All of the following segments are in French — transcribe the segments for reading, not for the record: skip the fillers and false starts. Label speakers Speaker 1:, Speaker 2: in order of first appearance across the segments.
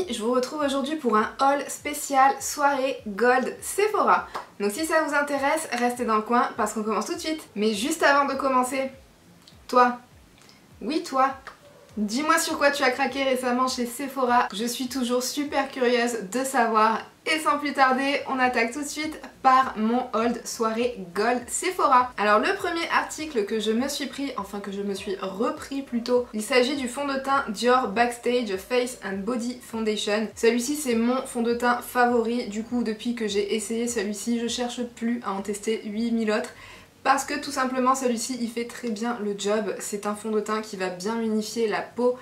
Speaker 1: amis, je vous retrouve aujourd'hui pour un haul spécial soirée Gold Sephora. Donc si ça vous intéresse, restez dans le coin parce qu'on commence tout de suite. Mais juste avant de commencer, toi, oui toi, dis-moi sur quoi tu as craqué récemment chez Sephora. Je suis toujours super curieuse de savoir. Et sans plus tarder, on attaque tout de suite par mon haul soirée Gold Sephora. Alors le premier article que je me suis pris, enfin que je me suis repris plutôt, il s'agit du fond de teint Dior Backstage Face and Body Foundation. Celui-ci c'est mon fond de teint favori, du coup depuis que j'ai essayé celui-ci, je cherche plus à en tester 8000 autres. Parce que tout simplement celui-ci il fait très bien le job, c'est un fond de teint qui va bien unifier la peau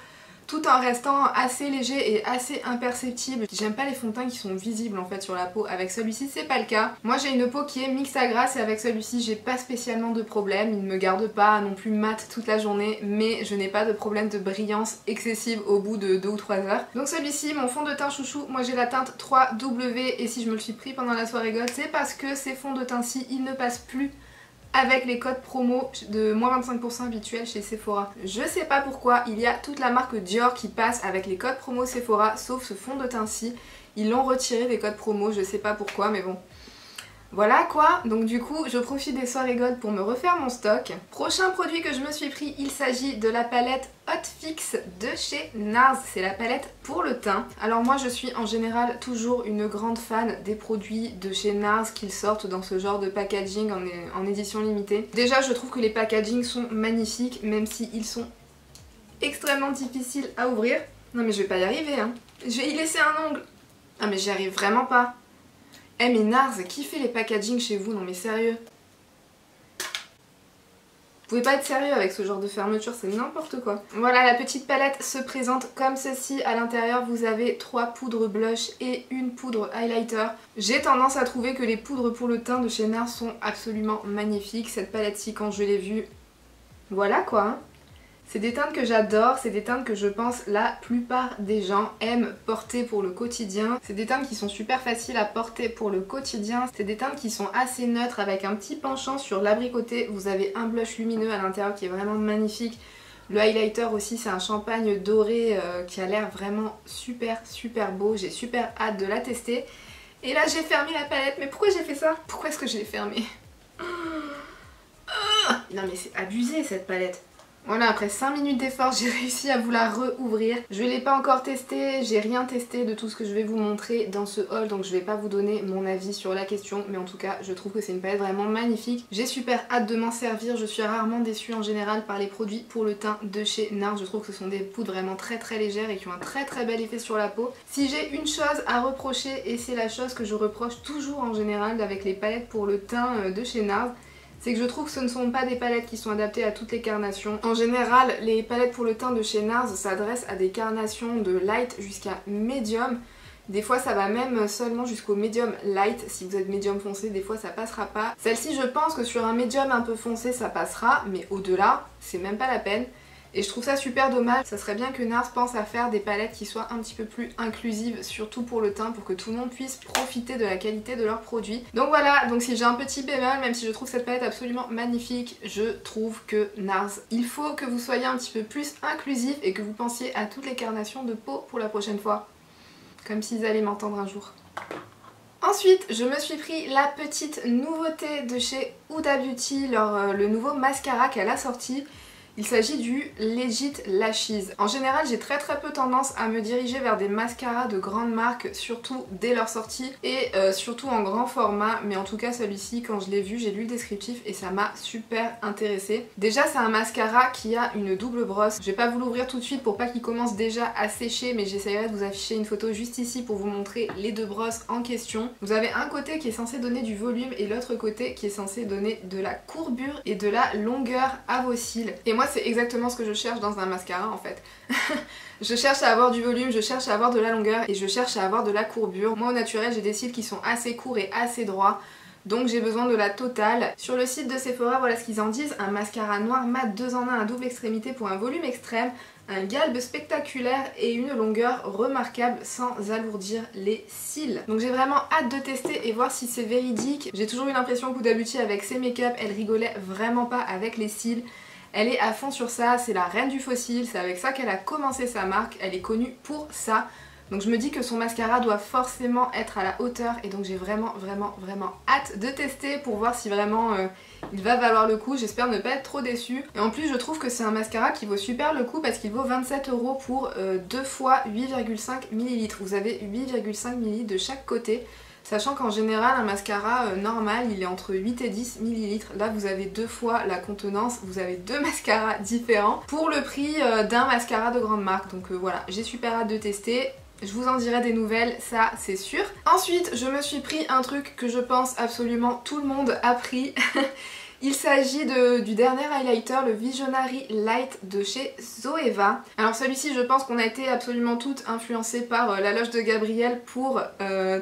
Speaker 1: tout en restant assez léger et assez imperceptible. J'aime pas les fonds de teint qui sont visibles en fait sur la peau, avec celui-ci c'est pas le cas. Moi j'ai une peau qui est mixte à grasse et avec celui-ci j'ai pas spécialement de problème, il ne me garde pas non plus mat toute la journée, mais je n'ai pas de problème de brillance excessive au bout de 2 ou 3 heures. Donc celui-ci, mon fond de teint chouchou, moi j'ai la teinte 3W et si je me le suis pris pendant la soirée Gold, c'est parce que ces fonds de teint-ci ils ne passent plus avec les codes promo de moins 25% habituels chez Sephora. Je sais pas pourquoi, il y a toute la marque Dior qui passe avec les codes promo Sephora, sauf ce fond de teint-ci. Ils l'ont retiré des codes promo, je sais pas pourquoi, mais bon. Voilà quoi, donc du coup je profite des soirées Gold pour me refaire mon stock. Prochain produit que je me suis pris, il s'agit de la palette Hot Fix de chez NARS, c'est la palette pour le teint. Alors moi je suis en général toujours une grande fan des produits de chez NARS qu'ils sortent dans ce genre de packaging en édition limitée. Déjà je trouve que les packagings sont magnifiques, même s'ils sont extrêmement difficiles à ouvrir. Non mais je vais pas y arriver hein, je vais y laisser un ongle. Ah mais j'y arrive vraiment pas. Eh mais NARS, qui fait les packaging chez vous? Non mais sérieux. Vous pouvez pas être sérieux avec ce genre de fermeture, c'est n'importe quoi. Voilà, la petite palette se présente comme ceci. À l'intérieur, vous avez 3 poudres blush et une poudre highlighter. J'ai tendance à trouver que les poudres pour le teint de chez NARS sont absolument magnifiques. Cette palette-ci, quand je l'ai vue, voilà quoi hein. C'est des teintes que j'adore, c'est des teintes que je pense la plupart des gens aiment porter pour le quotidien. C'est des teintes qui sont super faciles à porter pour le quotidien. C'est des teintes qui sont assez neutres avec un petit penchant sur l'abricoté. Vous avez un blush lumineux à l'intérieur qui est vraiment magnifique. Le highlighter aussi, c'est un champagne doré qui a l'air vraiment super beau. J'ai super hâte de la tester. Et là j'ai fermé la palette. Mais pourquoi j'ai fait ça? Pourquoi est-ce que je l'ai fermée? Non mais c'est abusé cette palette. Voilà, après 5 minutes d'effort, j'ai réussi à vous la rouvrir. Je ne l'ai pas encore testée, j'ai rien testé de tout ce que je vais vous montrer dans ce haul, donc je vais pas vous donner mon avis sur la question, mais en tout cas, je trouve que c'est une palette vraiment magnifique. J'ai super hâte de m'en servir, je suis rarement déçue en général par les produits pour le teint de chez NARS. Je trouve que ce sont des poudres vraiment très légères et qui ont un très bel effet sur la peau. Si j'ai une chose à reprocher, et c'est la chose que je reproche toujours en général avec les palettes pour le teint de chez NARS, c'est que je trouve que ce ne sont pas des palettes qui sont adaptées à toutes les carnations. En général, les palettes pour le teint de chez NARS s'adressent à des carnations de light jusqu'à medium. Des fois ça va même seulement jusqu'au medium light. Si vous êtes medium foncé, des fois ça passera pas. Celle-ci, je pense que sur un medium un peu foncé ça passera, mais au-delà, c'est même pas la peine. Et je trouve ça super dommage. Ça serait bien que NARS pense à faire des palettes qui soient un petit peu plus inclusives, surtout pour le teint, pour que tout le monde puisse profiter de la qualité de leurs produits. Donc voilà, donc si j'ai un petit bémol, même si je trouve cette palette absolument magnifique, je trouve que NARS, il faut que vous soyez un petit peu plus inclusif et que vous pensiez à toutes les carnations de peau pour la prochaine fois. Comme s'ils allaient m'entendre un jour. Ensuite, je me suis pris la petite nouveauté de chez Huda Beauty, le nouveau mascara qu'elle a sorti. Il s'agit du Legit Lashes. En général, j'ai très peu tendance à me diriger vers des mascaras de grandes marques, surtout dès leur sortie et surtout en grand format. Mais en tout cas, celui-ci, quand je l'ai vu, j'ai lu le descriptif et ça m'a super intéressée. Déjà, c'est un mascara qui a une double brosse. Je vais pas vous l'ouvrir tout de suite pour pas qu'il commence déjà à sécher, mais j'essaierai de vous afficher une photo juste ici pour vous montrer les deux brosses en question. Vous avez un côté qui est censé donner du volume et l'autre côté qui est censé donner de la courbure et de la longueur à vos cils. Et moi, c'est exactement ce que je cherche dans un mascara en fait. Je cherche à avoir du volume, je cherche à avoir de la longueur et je cherche à avoir de la courbure. Moi au naturel j'ai des cils qui sont assez courts et assez droits, donc j'ai besoin de la totale. Sur le site de Sephora, voilà ce qu'ils en disent: un mascara noir mat 2 en 1 à double extrémité pour un volume extrême, un galbe spectaculaire et une longueur remarquable sans alourdir les cils. Donc j'ai vraiment hâte de tester et voir si c'est véridique. J'ai toujours eu l'impression qu'Huda Beauty avec ses make-up, elle rigolait vraiment pas avec les cils. Elle est à fond sur ça, c'est la reine du faux cils, c'est avec ça qu'elle a commencé sa marque, elle est connue pour ça. Donc je me dis que son mascara doit forcément être à la hauteur et donc j'ai vraiment hâte de tester pour voir si vraiment il va valoir le coup. J'espère ne pas être trop déçue. Et en plus je trouve que c'est un mascara qui vaut super le coup parce qu'il vaut 27 € pour 2 fois 8,5 ml. Vous avez 8,5 ml de chaque côté. Sachant qu'en général un mascara normal il est entre 8 et 10 ml. Là vous avez 2 fois la contenance, vous avez 2 mascaras différents pour le prix d'un mascara de grande marque. Donc voilà, j'ai super hâte de tester. Je vous en dirai des nouvelles, ça c'est sûr. Ensuite je me suis pris un truc que je pense absolument tout le monde a pris. Il s'agit du dernier highlighter, le Visionary Light de chez Zoeva. Alors celui-ci, je pense qu'on a été absolument toutes influencées par la loge de Gabrielle pour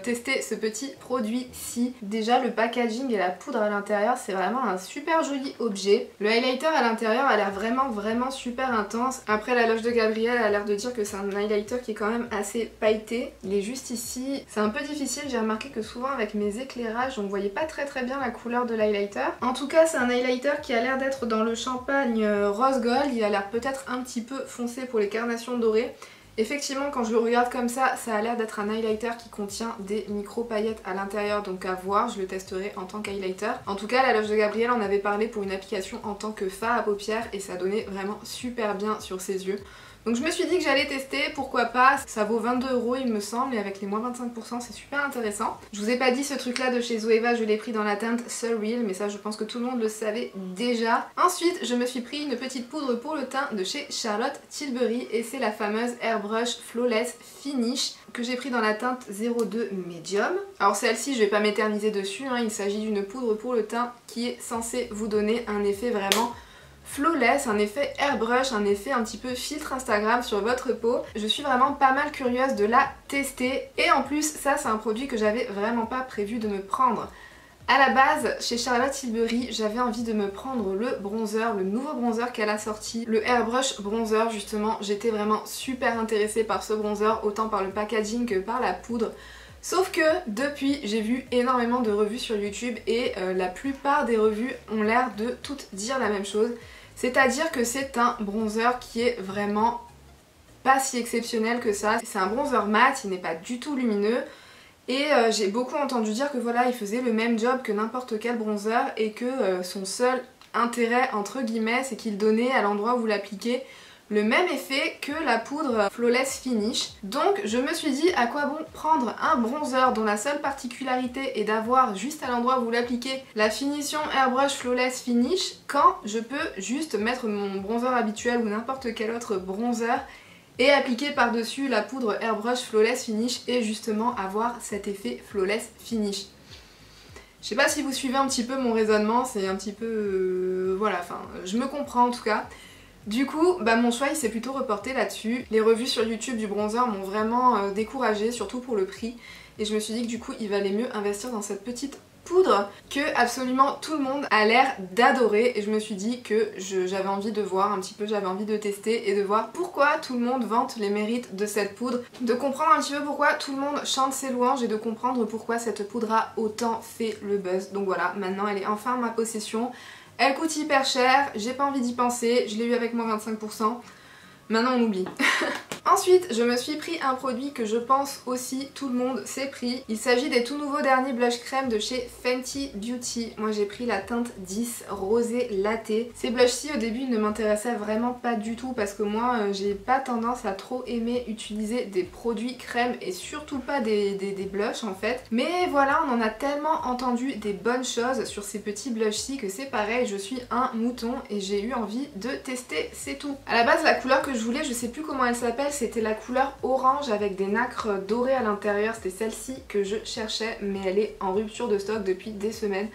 Speaker 1: tester ce petit produit-ci. Déjà le packaging et la poudre à l'intérieur, c'est vraiment un super joli objet. Le highlighter à l'intérieur a l'air vraiment super intense. Après la loge de Gabrielle a l'air de dire que c'est un highlighter qui est quand même assez pailleté. Il est juste ici. C'est un peu difficile, j'ai remarqué que souvent avec mes éclairages, on ne voyait pas très bien la couleur de l'highlighter. En tout cas, c'est un highlighter qui a l'air d'être dans le champagne rose gold. Il a l'air peut-être un petit peu foncé pour les carnations dorées. Effectivement, quand je le regarde comme ça a l'air d'être un highlighter qui contient des micro paillettes à l'intérieur, donc à voir, je le testerai en tant qu'highlighter. En tout cas, la loge de Gabrielle en avait parlé pour une application en tant que fard à paupières et ça donnait vraiment super bien sur ses yeux. Donc je me suis dit que j'allais tester, pourquoi pas, ça vaut 22 € il me semble et avec les moins 25% c'est super intéressant. Je vous ai pas dit ce truc là de chez Zoeva, je l'ai pris dans la teinte Surreal mais ça je pense que tout le monde le savait déjà. Ensuite je me suis pris une petite poudre pour le teint de chez Charlotte Tilbury et c'est la fameuse Airbrush Flawless Finish que j'ai pris dans la teinte 02 Medium. Alors celle-ci je vais pas m'éterniser dessus, hein. Il s'agit d'une poudre pour le teint qui est censée vous donner un effet vraiment flawless, un effet airbrush, un effet un petit peu filtre Instagram sur votre peau. Je suis vraiment pas mal curieuse de la tester et en plus ça c'est un produit que j'avais vraiment pas prévu de me prendre. À la base, chez Charlotte Tilbury, j'avais envie de me prendre le bronzer, le nouveau bronzer qu'elle a sorti, le Airbrush Bronzer justement. J'étais vraiment super intéressée par ce bronzer, autant par le packaging que par la poudre. Sauf que depuis j'ai vu énormément de revues sur YouTube et la plupart des revues ont l'air de toutes dire la même chose. C'est-à-dire que c'est un bronzer qui est vraiment pas si exceptionnel que ça. C'est un bronzer mat, il n'est pas du tout lumineux. Et j'ai beaucoup entendu dire que voilà, il faisait le même job que n'importe quel bronzer et que son seul intérêt entre guillemets c'est qu'il donnait à l'endroit où vous l'appliquez le même effet que la poudre Flawless Finish. Donc je me suis dit à quoi bon prendre un bronzer dont la seule particularité est d'avoir juste à l'endroit où vous l'appliquez la finition Airbrush Flawless Finish quand je peux juste mettre mon bronzer habituel ou n'importe quel autre bronzer et appliquer par dessus la poudre Airbrush Flawless Finish et justement avoir cet effet Flawless Finish. Je sais pas si vous suivez un petit peu mon raisonnement, c'est un petit peu... voilà, enfin je me comprends en tout cas. Du coup, mon choix il s'est plutôt reporté là-dessus. Les revues sur YouTube du bronzer m'ont vraiment découragée, surtout pour le prix. Et je me suis dit que du coup il valait mieux investir dans cette petite poudre que absolument tout le monde a l'air d'adorer. Et je me suis dit que j'avais envie de voir un petit peu, j'avais envie de tester et de voir pourquoi tout le monde vante les mérites de cette poudre. De comprendre un petit peu pourquoi tout le monde chante ses louanges et de comprendre pourquoi cette poudre a autant fait le buzz. Donc voilà, maintenant elle est enfin en ma possession. Elle coûte hyper cher, j'ai pas envie d'y penser, je l'ai eu avec moi 25%. Maintenant on oublie. Ensuite, je me suis pris un produit que je pense aussi tout le monde s'est pris. Il s'agit des tout nouveaux derniers blush crème de chez Fenty Beauty. Moi j'ai pris la teinte 10 Rosé Latte. Ces blushs-ci au début ne m'intéressaient vraiment pas du tout parce que moi j'ai pas tendance à trop aimer utiliser des produits crème et surtout pas des blushs en fait. Mais voilà, on en a tellement entendu des bonnes choses sur ces petits blushs-ci que c'est pareil, je suis un mouton et j'ai eu envie de tester, c'est tout. À la base la couleur que je voulais, je sais plus comment elle s'appelle, c'était la couleur orange avec des nacres dorées à l'intérieur, c'était celle-ci que je cherchais mais elle est en rupture de stock depuis des semaines.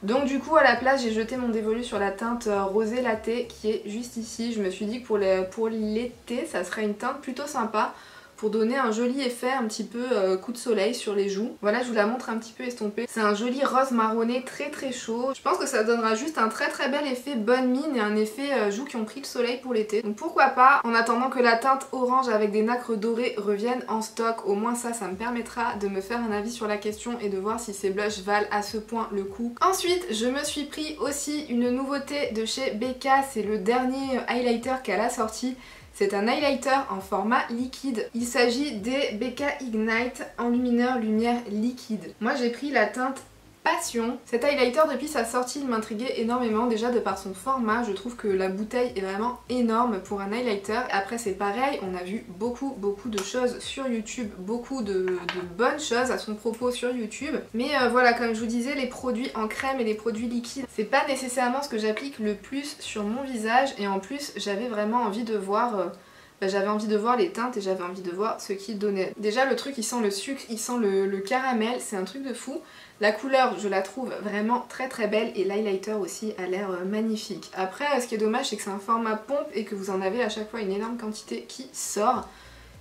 Speaker 1: Donc du coup à la place j'ai jeté mon dévolu sur la teinte Rosé Latte qui est juste ici. Je me suis dit que pour l'été ça serait une teinte plutôt sympa pour donner un joli effet un petit peu coup de soleil sur les joues. Voilà, je vous la montre un petit peu estompée. C'est un joli rose marronné très chaud. Je pense que ça donnera juste un très bel effet bonne mine et un effet joues qui ont pris le soleil pour l'été. Donc pourquoi pas, en attendant que la teinte orange avec des nacres dorées revienne en stock. Au moins ça me permettra de me faire un avis sur la question et de voir si ces blushs valent à ce point le coup. Ensuite, je me suis pris aussi une nouveauté de chez Becca. C'est le dernier highlighter qu'elle a sorti. C'est un highlighter en format liquide. Il s'agit des BK Ignite Enlumineur Lumière Liquide. Moi j'ai pris la teinte Passion. Cet highlighter depuis sa sortie il m'intriguait énormément, déjà de par son format. Je trouve que la bouteille est vraiment énorme pour un highlighter. Après c'est pareil, on a vu beaucoup de choses sur YouTube, beaucoup de bonnes choses à son propos sur YouTube. Mais voilà, comme je vous disais, les produits en crème et les produits liquides, c'est pas nécessairement ce que j'applique le plus sur mon visage. Et en plus j'avais vraiment envie de voir... j'avais envie de voir les teintes et j'avais envie de voir ce qu'il donnait. Déjà le truc il sent le sucre, il sent le caramel, c'est un truc de fou. La couleur je la trouve vraiment très belle et l'highlighter aussi a l'air magnifique. Après ce qui est dommage c'est que c'est un format pompe et que vous en avez à chaque fois une énorme quantité qui sort.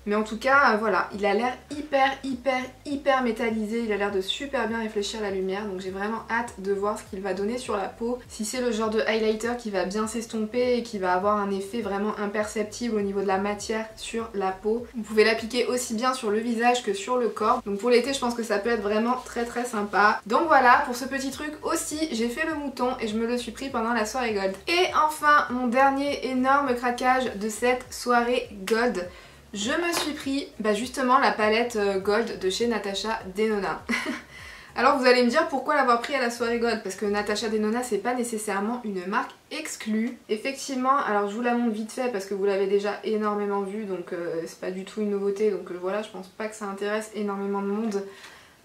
Speaker 1: Mais en tout cas voilà, il a l'air hyper métallisé, il a l'air de super bien réfléchir la lumière, donc j'ai vraiment hâte de voir ce qu'il va donner sur la peau. Si c'est le genre de highlighter qui va bien s'estomper et qui va avoir un effet vraiment imperceptible au niveau de la matière sur la peau, vous pouvez l'appliquer aussi bien sur le visage que sur le corps. Donc pour l'été je pense que ça peut être vraiment très sympa. Donc voilà, pour ce petit truc aussi, j'ai fait le mouton et je me le suis pris pendant la soirée gold. Et enfin, mon dernier énorme craquage de cette soirée gold. Je me suis pris justement la palette Gold de chez Natasha Denona. Alors vous allez me dire pourquoi l'avoir pris à la soirée Gold, parce que Natasha Denona c'est pas nécessairement une marque exclue. Effectivement, alors je vous la montre vite fait parce que vous l'avez déjà énormément vue, donc c'est pas du tout une nouveauté, donc voilà, je pense pas que ça intéresse énormément de monde.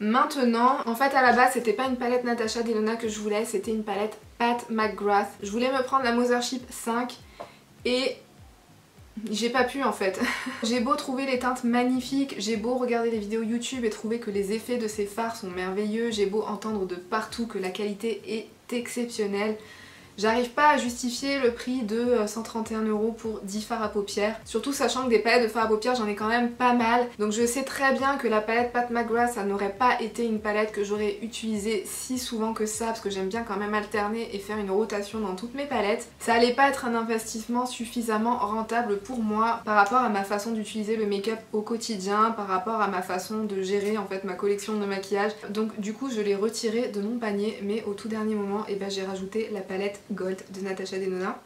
Speaker 1: Maintenant, en fait à la base c'était pas une palette Natasha Denona que je voulais, c'était une palette Pat McGrath. Je voulais me prendre la Mothership 5 et... j'ai pas pu en fait. J'ai beau trouver les teintes magnifiques, j'ai beau regarder les vidéos YouTube et trouver que les effets de ces fards sont merveilleux, j'ai beau entendre de partout que la qualité est exceptionnelle, j'arrive pas à justifier le prix de 131 € pour 10 fards à paupières. Surtout sachant que des palettes de fards à paupières j'en ai quand même pas mal. Donc je sais très bien que la palette Pat McGrath ça n'aurait pas été une palette que j'aurais utilisée si souvent que ça, parce que j'aime bien quand même alterner et faire une rotation dans toutes mes palettes. Ça allait pas être un investissement suffisamment rentable pour moi par rapport à ma façon d'utiliser le make-up au quotidien, par rapport à ma façon de gérer en fait ma collection de maquillage. Donc du coup je l'ai retiré de mon panier, mais au tout dernier moment j'ai rajouté la palette Gold de Natasha Denona.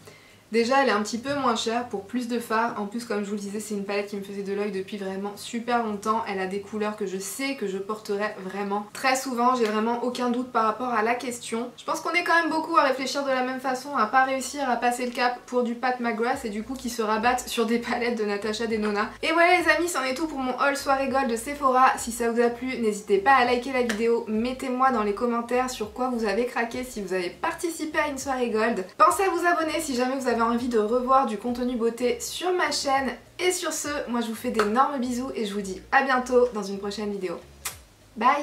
Speaker 1: Déjà elle est un petit peu moins chère pour plus de fards, en plus comme je vous le disais c'est une palette qui me faisait de l'œil depuis vraiment super longtemps, elle a des couleurs que je sais que je porterai vraiment très souvent, j'ai vraiment aucun doute par rapport à la question. Je pense qu'on est quand même beaucoup à réfléchir de la même façon, à pas réussir à passer le cap pour du Pat McGrath et du coup qui se rabattent sur des palettes de Natasha Denona. Et voilà les amis, c'en est tout pour mon haul soirée gold de Sephora. Si ça vous a plu, n'hésitez pas à liker la vidéo, mettez-moi dans les commentaires sur quoi vous avez craqué si vous avez participé à une soirée gold. Pensez à vous abonner si jamais vous avez envie de revoir du contenu beauté sur ma chaîne. Et sur ce, moi je vous fais d'énormes bisous et je vous dis à bientôt dans une prochaine vidéo. Bye!